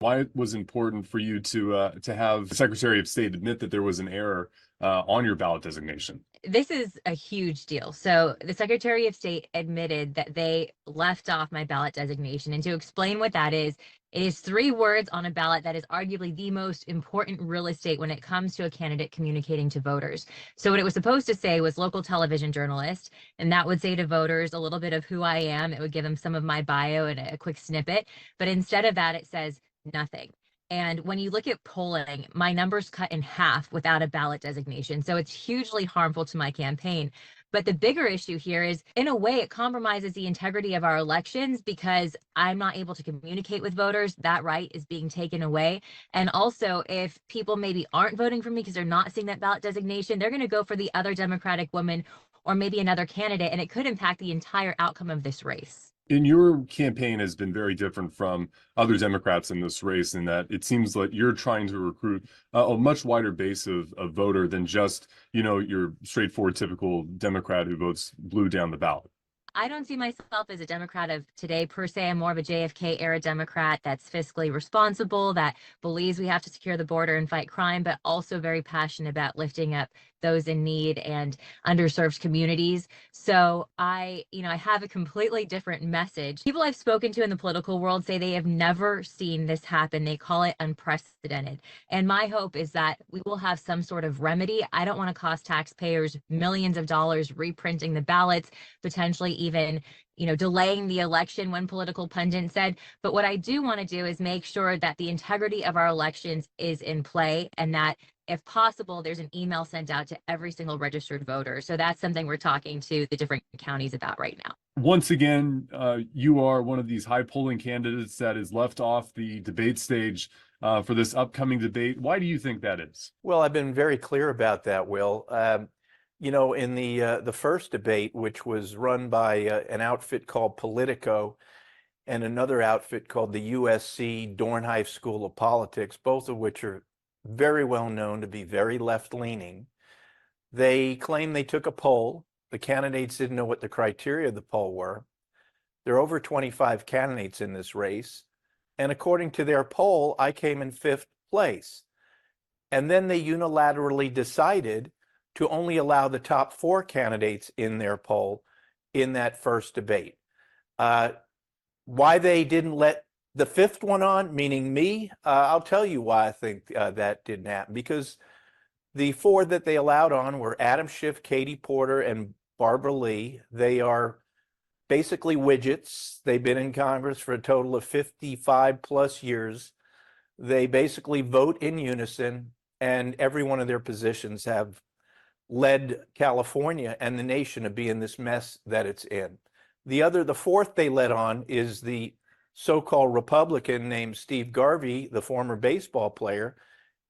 Why it was important for you to have the Secretary of State admit that there was an error on your ballot designation? This is a huge deal. So the Secretary of State admitted that they left off my ballot designation. And to explain what that is, it is three words on a ballot that is arguably the most important real estate when it comes to a candidate communicating to voters. So what it was supposed to say was local television journalist, and that would say to voters a little bit of who I am. It would give them some of my bio and a quick snippet. But instead of that, it says nothing. And when you look at polling, my numbers cut in half without a ballot designation. So it's hugely harmful to my campaign. But the bigger issue here is, in a way, it compromises the integrity of our elections because I'm not able to communicate with voters. That right is being taken away. And also, if people maybe aren't voting for me because they're not seeing that ballot designation, they're going to go for the other Democratic woman or maybe another candidate, and it could impact the entire outcome of this race. And your campaign has been very different from other Democrats in this race in that it seems like you're trying to recruit a much wider base of voter than just, your straightforward, typical Democrat who votes blue down the ballot. I don't see myself as a Democrat of today per se. I'm more of a JFK era Democrat that's fiscally responsible, that believes we have to secure the border and fight crime, but also very passionate about lifting up those in need and underserved communities. So I have a completely different message. People I've spoken to in the political world say they have never seen this happen. They call it unprecedented. And my hope is that we will have some sort of remedy. I don't want to cost taxpayers millions of dollars reprinting the ballots, potentially even delaying the election, one political pundit said. But what I do want to do is make sure that the integrity of our elections is in play, and that if possible, there's an email sent out to every single registered voter. So that's something we're talking to the different counties about right now. Once again, you are one of these high polling candidates that is left off the debate stage for this upcoming debate. Why do you think that is? Well, I've been very clear about that, Will. In the first debate, which was run by an outfit called Politico and another outfit called the USC Dornheim School of Politics, both of which are very well known to be very left-leaning, they claim they took a poll. The candidates didn't know what the criteria of the poll were. There are over 25 candidates in this race. And according to their poll, I came in 5th place. And then they unilaterally decided to only allow the top 4 candidates in their poll in that first debate. Why they didn't let the 5th one on, meaning me, I'll tell you why I think that didn't happen. Because the 4 that they allowed on were Adam Schiff, Katie Porter, and Barbara Lee. They are basically widgets. They've been in Congress for a total of 55 plus years. They basically vote in unison, and every one of their positions have led California and the nation to be in this mess that it's in. The 4th they let on is the so-called Republican named Steve Garvey, the former baseball player.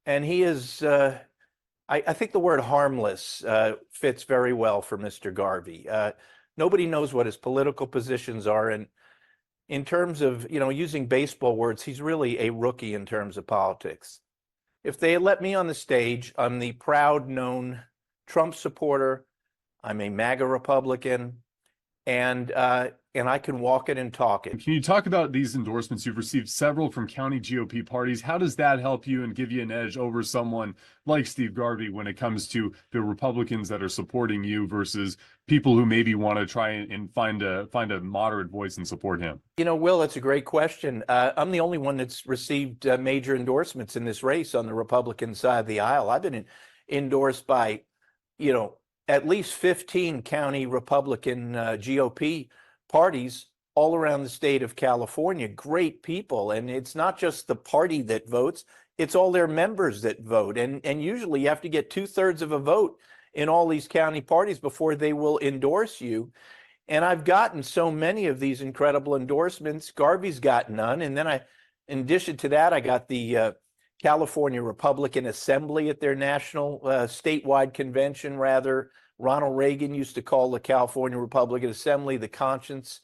And he is, I think the word harmless fits very well for Mr. Garvey. Nobody knows what his political positions are. And in terms of, using baseball words, he's really a rookie in terms of politics. If they had let me on the stage, I'm the proud, known Trump supporter. I'm a MAGA Republican. And I can walk it and talk it. Can you talk about these endorsements? You've received several from county GOP parties. How does that help you and give you an edge over someone like Steve Garvey when it comes to the Republicans that are supporting you versus people who maybe want to try and find a moderate voice and support him? Will, it's a great question. I'm the only one that's received major endorsements in this race on the Republican side of the aisle. I've been endorsed by, at least 15 county Republican GOP parties all around the state of California. Great people. And it's not just the party that votes, it's all their members that vote. And usually you have to get 2/3 of a vote in all these county parties before they will endorse you. And I've gotten so many of these incredible endorsements. Garvey's got none. And then in addition to that, I got the California Republican Assembly at their national statewide convention, rather. Ronald Reagan used to call the California Republican Assembly the conscience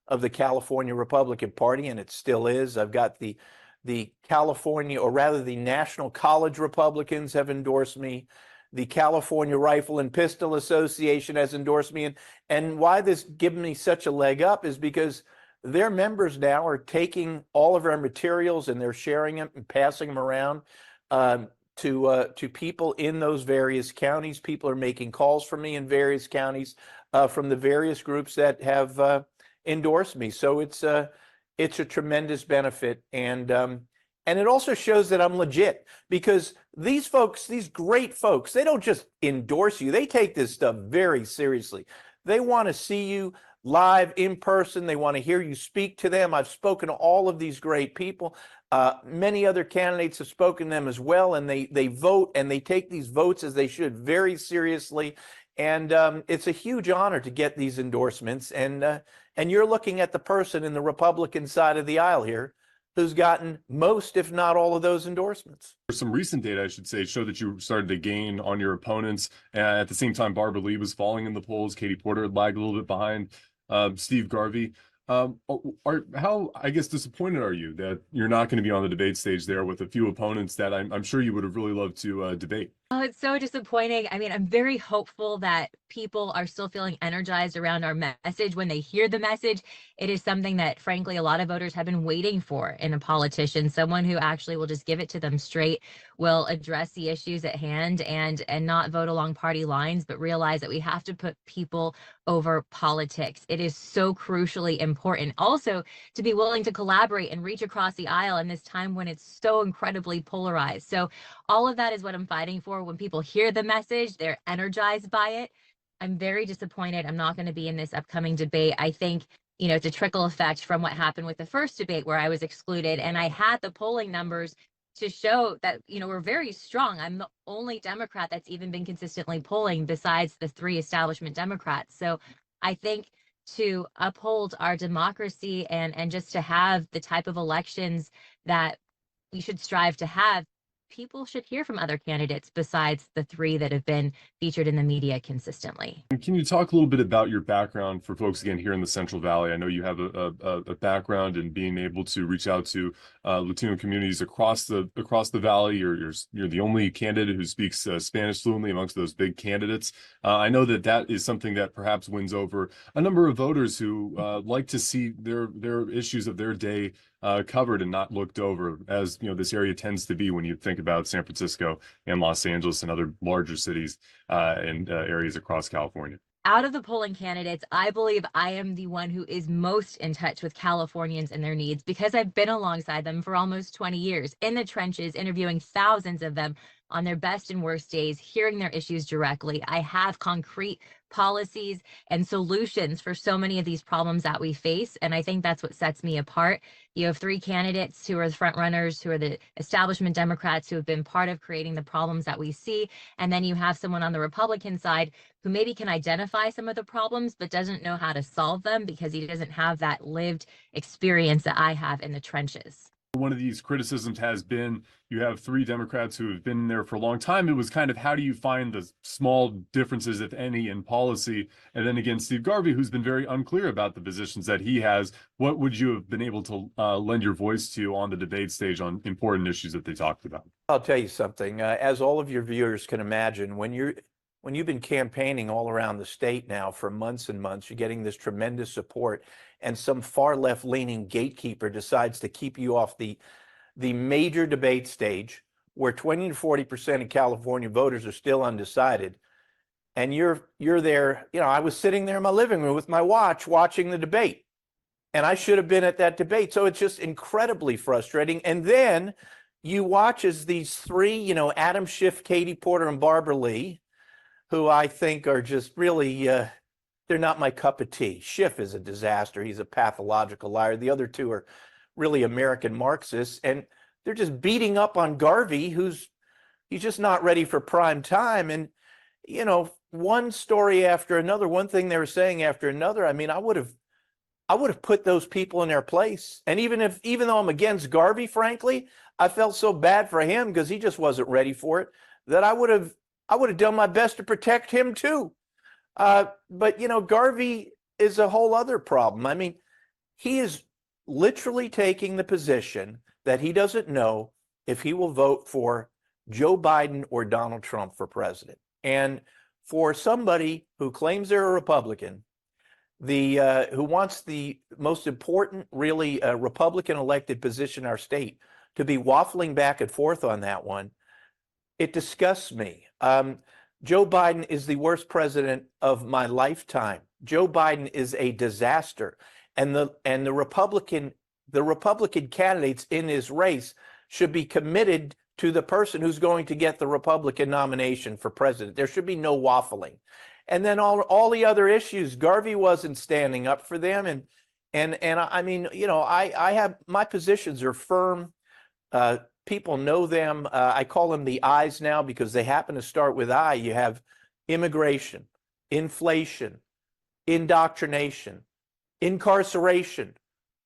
of the California Republican Party, and it still is. I've got the California, or rather the National College Republicans have endorsed me. The California Rifle and Pistol Association has endorsed me. And why this gives me such a leg up is because their members now are taking all of our materials and they're sharing them and passing them around to people in those various counties. People are making calls for me in various counties from the various groups that have endorsed me. So it's a tremendous benefit, and it also shows that I'm legit, because these folks, these great folks, they don't just endorse you. They take this stuff very seriously. They want to see you live in person. They want to hear you speak to them. I've spoken to all of these great people. Many other candidates have spoken to them as well, and they vote, and they take these votes, as they should, very seriously. And it's a huge honor to get these endorsements. And you're looking at the person in the Republican side of the aisle here who's gotten most, if not all, of those endorsements. Some recent data, I should say, showed that you started to gain on your opponents. At the same time, Barbara Lee was falling in the polls. Katie Porter had lagged a little bit behind Steve Garvey. How, I guess, disappointed are you that you're not going to be on the debate stage there with a few opponents that I'm sure you would have really loved to debate? Oh, it's so disappointing. I mean, I'm very hopeful that people are still feeling energized around our message when they hear the message. It is something that, frankly, a lot of voters have been waiting for in a politician, someone who actually will just give it to them straight, will address the issues at hand, and not vote along party lines, but realize that we have to put people over politics. It is so crucially important. Also, to be willing to collaborate and reach across the aisle in this time when it's so incredibly polarized. So all of that is what I'm fighting for. When people hear the message, they're energized by it. I'm very disappointed I'm not going to be in this upcoming debate. I think, it's a trickle effect from what happened with the first debate where I was excluded, and I had the polling numbers to show that, we're very strong. I'm the only Democrat that's even been consistently polling besides the 3 establishment Democrats. So I think to uphold our democracy and just to have the type of elections that we should strive to have, people should hear from other candidates besides the 3 that have been featured in the media consistently. Can you talk a little bit about your background for folks, again, here in the Central Valley? I know you have a background in being able to reach out to Latino communities across the valley. You're the only candidate who speaks Spanish fluently amongst those big candidates. I know that is something that perhaps wins over a number of voters who like to see their issues of their day covered and not looked over, as this area tends to be when you think about San Francisco and Los Angeles and other larger cities and areas across California. Out of the polling candidates, I believe I am the one who is most in touch with Californians and their needs, because I've been alongside them for almost 20 years in the trenches, interviewing thousands of them on their best and worst days, hearing their issues directly. I have concrete policies and solutions for so many of these problems that we face, and I think that's what sets me apart. You have 3 candidates who are the front runners, who are the establishment Democrats who have been part of creating the problems that we see, and then you have someone on the Republican side who maybe can identify some of the problems but doesn't know how to solve them because he doesn't have that lived experience that I have in the trenches. One of these criticisms has been you have 3 Democrats who have been there for a long time. It was kind of, how do you find the small differences, if any, in policy? And then again, Steve Garvey, who's been very unclear about the positions that he has. What would you have been able to lend your voice to on the debate stage on important issues that they talked about? I'll tell you something. As all of your viewers can imagine, when you've been campaigning all around the state now for months and months, you're getting this tremendous support, and some far left-leaning gatekeeper decides to keep you off the major debate stage where 20 to 40% of California voters are still undecided. And you're there. I was sitting there in my living room with my watch watching the debate, and I should have been at that debate. So it's just incredibly frustrating. And then you watch as these 3, Adam Schiff, Katie Porter, and Barbara Lee, who I think are just really, they're not my cup of tea. Schiff is a disaster. He's a pathological liar. The other 2 are really American Marxists, and they're just beating up on Garvey, he's just not ready for prime time. And, one story after another, one thing they were saying after another. I mean, I would have put those people in their place. And even though I'm against Garvey, frankly, I felt so bad for him because he just wasn't ready for it, that I would have done my best to protect him too. But Garvey is a whole other problem. I mean, he is literally taking the position that he doesn't know if he will vote for Joe Biden or Donald Trump for president. And for somebody who claims they're a Republican who wants the most important, really, Republican elected position in our state to be waffling back and forth on that one, it disgusts me. Joe Biden is the worst president of my lifetime. Joe Biden is a disaster, and the Republican candidates in this race should be committed to the person who's going to get the Republican nomination for president. There should be no waffling. And then all the other issues, Garvey wasn't standing up for them, and I mean, you know, I have, my positions are firm. People know them. I call them the I's now because they happen to start with I. You have immigration, inflation, indoctrination, incarceration,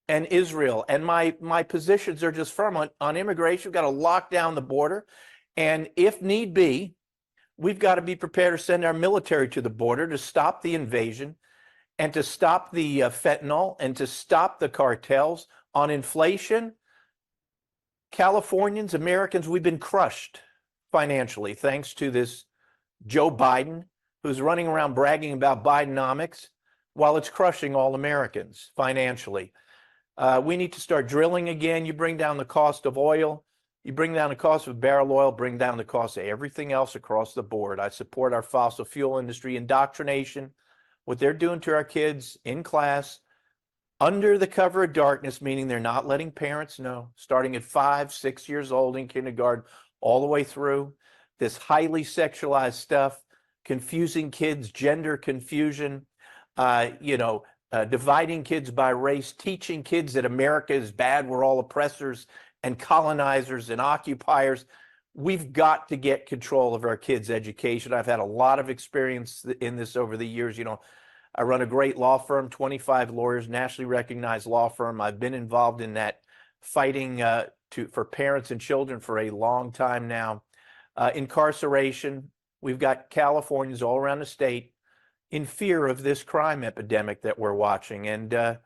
and Israel. And my positions are just firm on immigration. We've got to lock down the border. And if need be, we've got to be prepared to send our military to the border to stop the invasion and to stop the fentanyl and to stop the cartels. On inflation, Californians, Americans, we've been crushed financially thanks to this Joe Biden, who's running around bragging about Bidenomics while it's crushing all Americans financially. We need to start drilling again. You bring down the cost of oil, you bring down the cost of barrel oil, bring down the cost of everything else across the board. I support our fossil fuel industry. Indoctrination, what they're doing to our kids in class, under the cover of darkness, meaning they're not letting parents know, starting at 5, 6 years old in kindergarten, all the way through, this highly sexualized stuff, confusing kids, gender confusion, dividing kids by race, teaching kids that America is bad, we're all oppressors and colonizers and occupiers. We've got to get control of our kids' education. I've had a lot of experience in this over the years. You know, I run a great law firm, 25 lawyers, nationally recognized law firm. I've been involved in that fighting for parents and children for a long time now. Incarceration, we've got Californians all around the state in fear of this crime epidemic that we're watching. And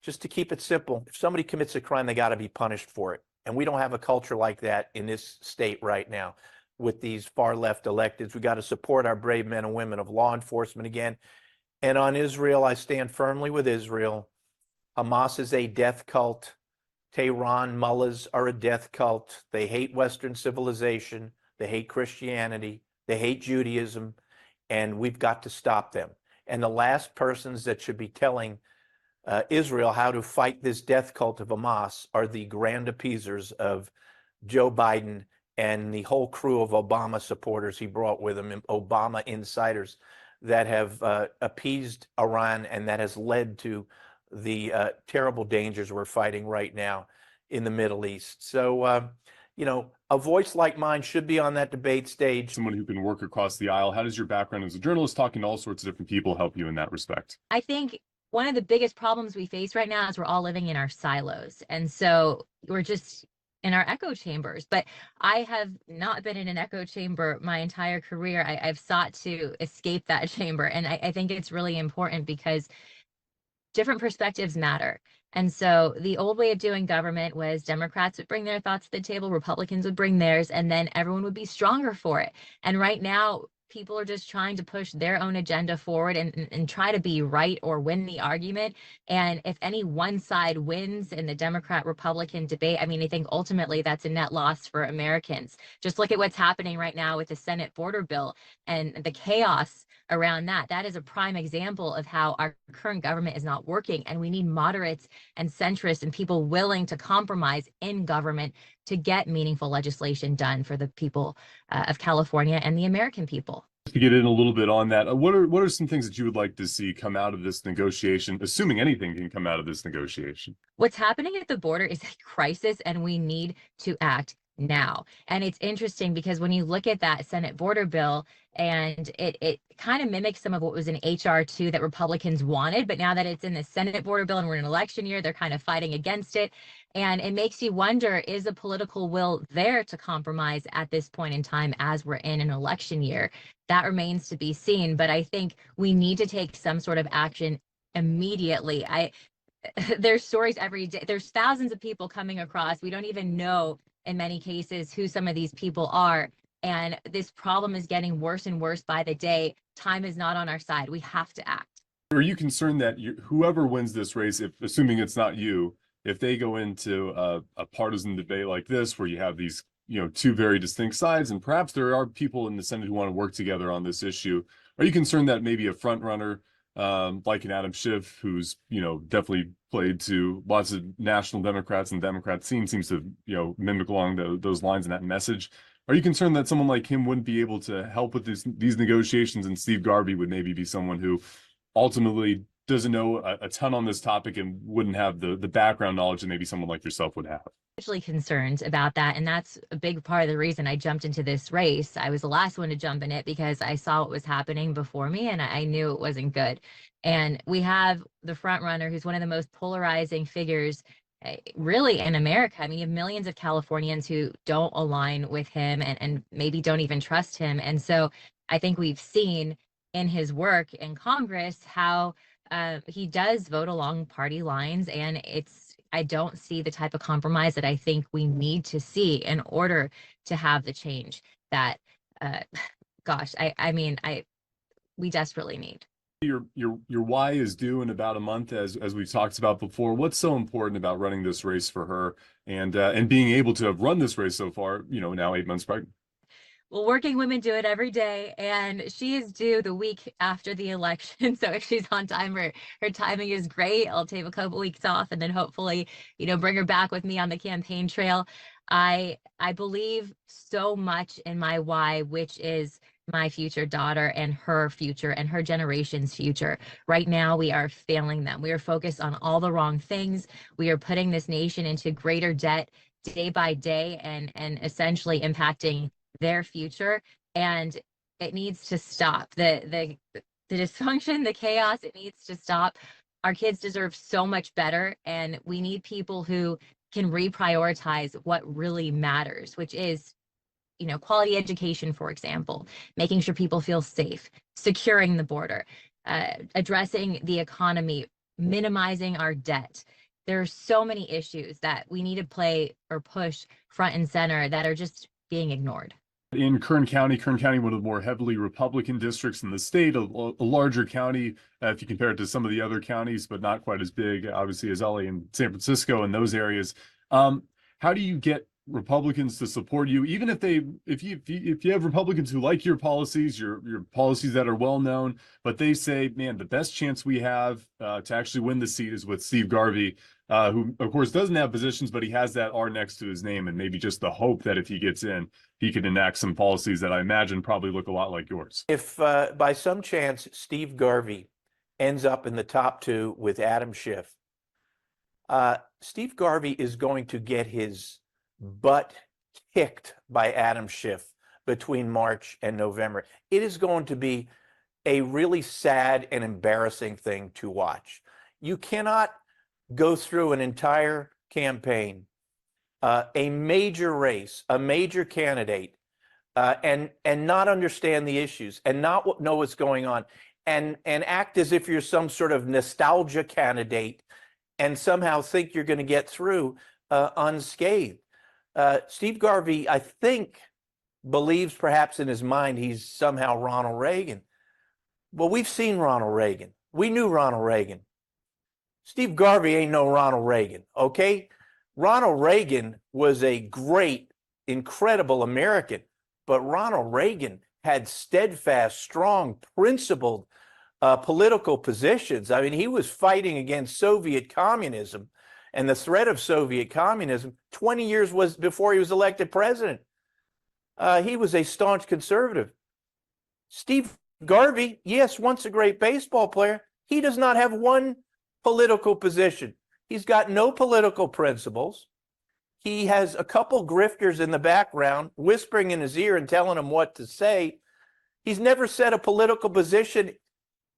just to keep it simple, if somebody commits a crime, they got to be punished for it. And we don't have a culture like that in this state right now with these far left electeds. We got to support our brave men and women of law enforcement again. And on Israel, I stand firmly with Israel. Hamas is a death cult. Tehran mullahs are a death cult. They hate Western civilization. They hate Christianity. They hate Judaism. And we've got to stop them. And the last persons that should be telling Israel how to fight this death cult of Hamas are the grand appeasers of Joe Biden and the whole crew of Obama supporters he brought with him, Obama insiders that have appeased Iran, and that has led to the terrible dangers we're fighting right now in the Middle East. So, you know, a voice like mine should be on that debate stage. Someone who can work across the aisle. How does your background as a journalist, talking to all sorts of different people, help you in that respect? I think one of the biggest problems we face right now is we're all living in our silos. And so we're just in our echo chambers. But I have not been in an echo chamber my entire career. I've sought to escape that chamber. And I think it's really important because different perspectives matter. And so the old way of doing government was Democrats would bring their thoughts to the table, Republicans would bring theirs, and then everyone would be stronger for it. And right now, people are just trying to push their own agenda forward and try to be right or win the argument. And if any one side wins in the Democrat-Republican debate, I mean, I think ultimately that's a net loss for Americans. Just look at what's happening right now with the Senate border bill and the chaos around that. That is a prime example of how our current government is not working. And we need moderates and centrists and people willing to compromise in government to get meaningful legislation done for the people of California and the American people. To get in a little bit on that, what are some things that you would like to see come out of this negotiation, assuming anything can come out of this negotiation? What's happening at the border is a crisis, and we need to act now. And it's interesting because when you look at that Senate border bill, and it kind of mimics some of what was in HR 2 that Republicans wanted, but now that it's in the Senate border bill and we're in an election year, they're kind of fighting against it. And it makes you wonder, is a political will there to compromise at this point in time as we're in an election year? That remains to be seen, but I think we need to take some sort of action immediately. There's stories every day. There's thousands of people coming across. We don't even know in many cases who some of these people are. And this problem is getting worse and worse by the day. Time is not on our side. We have to act. Are you concerned that whoever wins this race, if assuming it's not you, if they go into a partisan debate like this, where you have these, two very distinct sides, and perhaps there are people in the Senate who want to work together on this issue, are you concerned that maybe a front runner, like an Adam Schiff, who's, definitely played to lots of national Democrats and Democrat scene, seems to, mimic along those lines and that message? Are you concerned that someone like him wouldn't be able to help with these negotiations, and Steve Garvey would maybe be someone who ultimately doesn't know a ton on this topic and wouldn't have the background knowledge that maybe someone like yourself would have? Actually concerned about that, and that's a big part of the reason I jumped into this race. I was the last one to jump in it because I saw what was happening before me, and I knew it wasn't good. And we have the front runner, who's one of the most polarizing figures really in America. I mean, you have millions of Californians who don't align with him and maybe don't even trust him. And so I think we've seen in his work in Congress how he does vote along party lines, and I don't see the type of compromise that I think we need to see in order to have the change that, gosh, we desperately need. Your why is due in about a month, as we've talked about before. What's so important about running this race for her, and being able to have run this race so far, now 8 months pregnant? Well, working women do it every day, and she is due the week after the election. So if she's on time, her timing is great. I'll take a couple weeks off and then hopefully, bring her back with me on the campaign trail. I believe so much in my why, which is my future daughter and her future and her generation's future. Right now, we are failing them. We are focused on all the wrong things. We are putting this nation into greater debt day by day, and essentially impacting their future, and it needs to stop. The dysfunction, the chaos, it needs to stop. Our kids deserve so much better, and we need people who can reprioritize what really matters, which is, quality education, for example, making sure people feel safe, securing the border, addressing the economy, minimizing our debt. There are so many issues that we need to play or push front and center that are just being ignored. In Kern County, one of the more heavily Republican districts in the state, a larger county if you compare it to some of the other counties, but not quite as big, obviously, as LA and San Francisco and those areas. How do you get Republicans to support you, even if you have Republicans who like your policies that are well known, but they say, man, the best chance we have to actually win the seat is with Steve Garvey, who of course doesn't have positions, but he has that R next to his name, and maybe just the hope that if he gets in, he can enact some policies that I imagine probably look a lot like yours. If by some chance Steve Garvey ends up in the top two with Adam Schiff, Steve Garvey is going to get his butt kicked by Adam Schiff between March and November. It is going to be a really sad and embarrassing thing to watch. You cannot go through an entire campaign, a major race, a major candidate, and not understand the issues and not know what's going on, and act as if you're some sort of nostalgia candidate and somehow think you're going to get through unscathed. Steve Garvey, I think, believes perhaps in his mind he's somehow Ronald Reagan. Well, we've seen Ronald Reagan. We knew Ronald Reagan. Steve Garvey ain't no Ronald Reagan, okay? Ronald Reagan was a great, incredible American, but Ronald Reagan had steadfast, strong, principled political positions. I mean, he was fighting against Soviet communism and the threat of Soviet communism 20 years before he was elected president. He was a staunch conservative. Steve Garvey, yes, once a great baseball player, he does not have one political position. He's got no political principles. He has a couple grifters in the background whispering in his ear and telling him what to say. He's never set a political position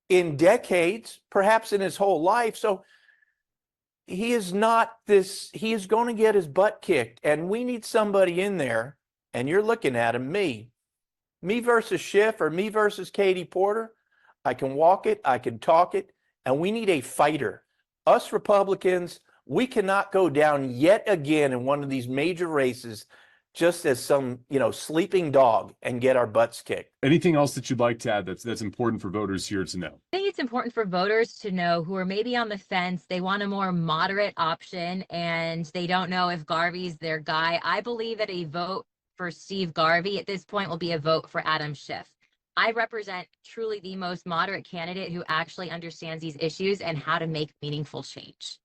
in decades, perhaps in his whole life. So he is not this, he is going to get his butt kicked. And we need somebody in there, and you're looking at him, me versus Schiff or me versus Katie Porter. I can walk it, I can talk it, and we need a fighter. Us Republicans, we cannot go down yet again in one of these major races just as some, sleeping dog and get our butts kicked. Anything else that you'd like to add that's important for voters here to know? I think it's important for voters to know who are maybe on the fence. They want a more moderate option and they don't know if Garvey's their guy. I believe that a vote for Steve Garvey at this point will be a vote for Adam Schiff. I represent truly the most moderate candidate who actually understands these issues and how to make meaningful change.